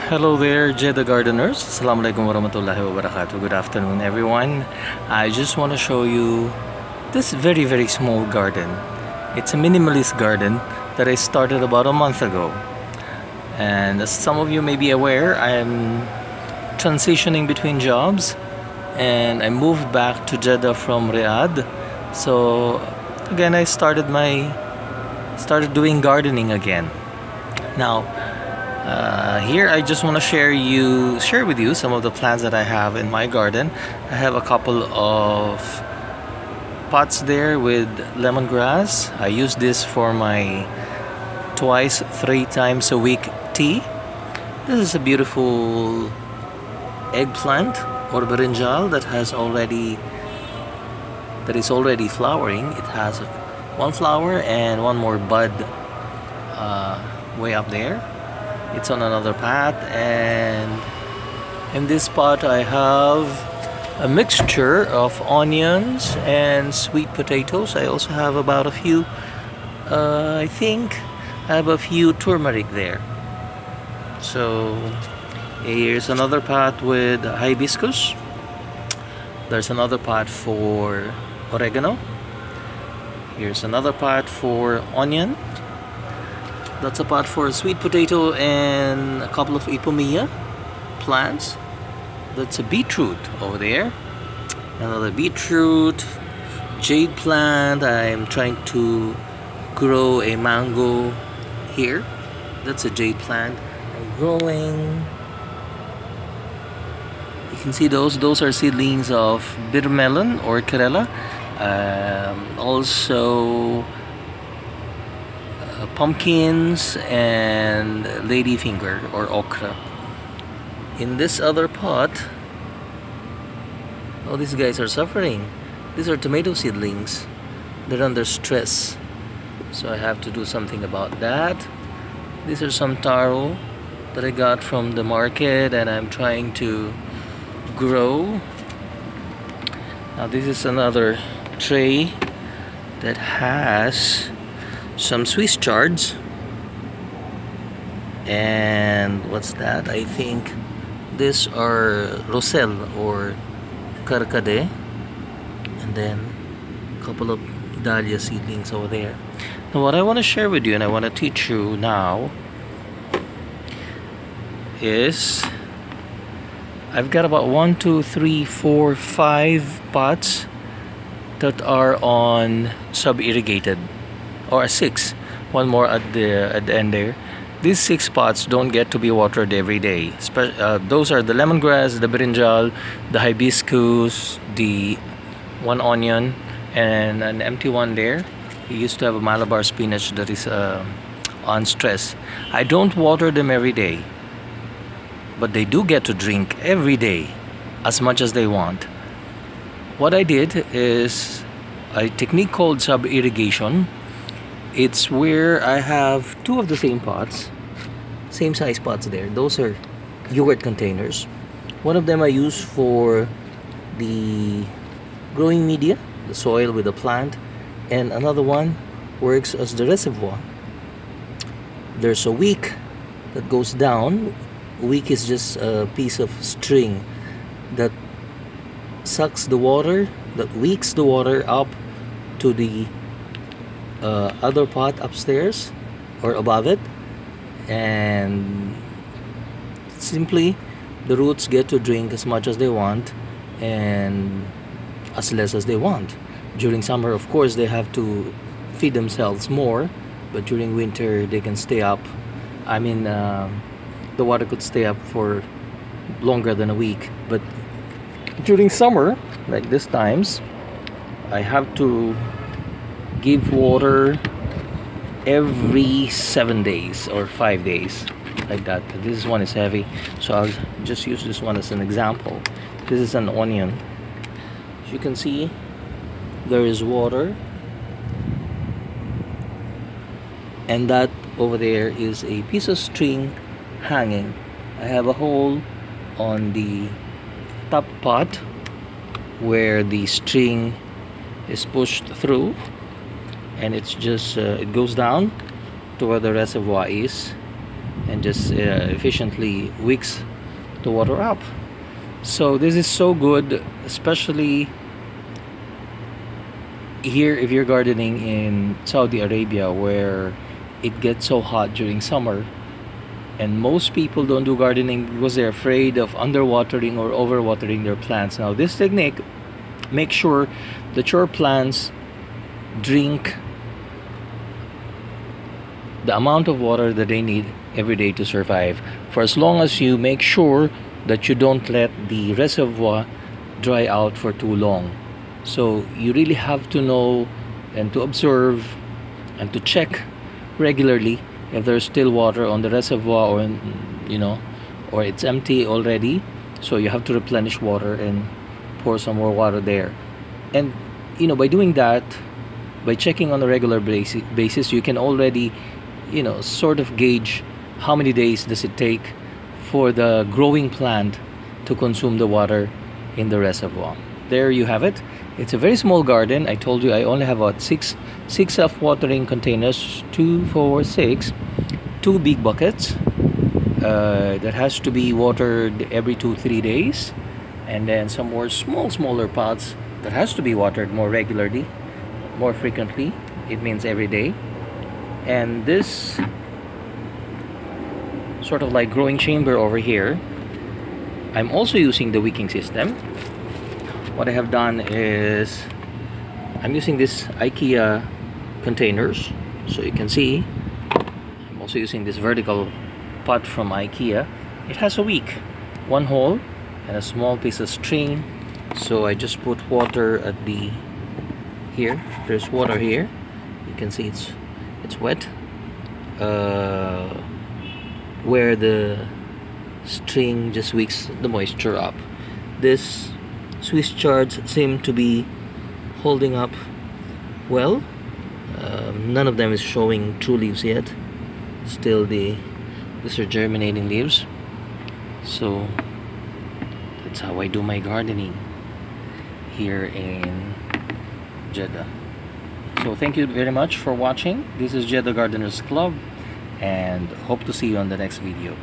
Hello there, Jeddah gardeners. Assalamualaikum warahmatullahi wabarakatuh. Good afternoon, everyone. I just want to show you this very small garden. It's a minimalist garden that I started about a month ago. And as some of you may be aware, I am transitioning between jobs and I moved back to Jeddah from Riyadh. So again, I started doing gardening again. Now, here I just want to share with you some of the plants that I have in my garden. I have a couple of pots there with lemongrass. I use this for my three times a week tea. This is a beautiful eggplant or brinjal that is already flowering. It has one flower and one more bud way up there. It's on another pot, and in this pot I have a mixture of onions and sweet potatoes. I also have about a few I think I have a few turmeric there. So here's another pot with hibiscus. There's another pot for oregano. Here's another pot for onion. That's a pot for sweet potato and a couple of ipomea plants. That's a beetroot over there. Another beetroot, jade plant. I'm trying to grow a mango here. That's a jade plant. I'm growing. You can see those are seedlings of bitter melon or Karela. Also pumpkins and ladyfinger or okra. In this other pot, oh, these guys are suffering. These are tomato seedlings. They're under stress, so I have to do something about that. These are some taro that I got from the market and I'm trying to grow. Now this is another tray that has some Swiss chards, and what's that? I think these are roselle or carcade, and then a couple of dahlia seedlings over there. Now what I want to share with you and I want to teach you now is I've got about 1, 2, 3, 4, 5 pots that are on sub-irrigated, or 6, one more at the end there. These 6 pots don't get to be watered every day. Those are the lemongrass, the brinjal, the hibiscus, the one onion, and an empty one there. We used to have a Malabar spinach that is on stress. I don't water them every day, but they do get to drink every day as much as they want. What I did is a technique called sub-irrigation. It's where I have 2 of the same pots, same size pots there. Those are yogurt containers. One of them I use for the growing media, the soil with the plant, and another one works as the reservoir. There's a wick that goes down. Wick is just a piece of string that sucks the water, that wicks the water up to the other pot upstairs or above it, and simply the roots get to drink as much as they want and as less as they want. During summer, of course, they have to feed themselves more, but during winter they can stay up. I mean, the water could stay up for longer than a week, but during summer, like this times, I have to give water every 7 days or 5 days, like that. This one is heavy, so I'll just use this one as an example. This is an onion. As you can see, there is water, and that over there is a piece of string hanging. I have a hole on the top pot where the string is pushed through, and it's just it goes down to where the reservoir is, and just efficiently wicks the water up. So this is so good, especially here if you're gardening in Saudi Arabia, where it gets so hot during summer, and most people don't do gardening because they're afraid of underwatering or overwatering their plants. Now this technique makes sure that your plants drink the amount of water that they need every day to survive, for as long as you make sure that you don't let the reservoir dry out for too long. So you really have to know and to observe and to check regularly if there's still water on the reservoir, or or it's empty already. So you have to replenish water and pour some more water there. And by doing that, by checking on a regular basis, you can already sort of gauge how many days does it take for the growing plant to consume the water in the reservoir. There you have it. It's a very small garden. I told you I only have about six self-watering containers, 2, 4, 6, 2 big buckets that has to be watered every 2-3 days, and then some more smaller pots that has to be watered more regularly, more frequently. It means every day. And this sort of like growing chamber over here, I'm also using the wicking system. What I have done is I'm using this IKEA containers, so you can see I'm also using this vertical pot from IKEA. It has a wick, 1 hole and a small piece of string. So I just put water at here. There's water here. You can see it's wet where the string just wicks the moisture up. This Swiss chards seem to be holding up well. None of them is showing true leaves yet. Still these are germinating leaves. So that's how I do my gardening here in Jeddah. So thank you very much for watching. This is Jeddah Gardeners Club, and hope to see you on the next video.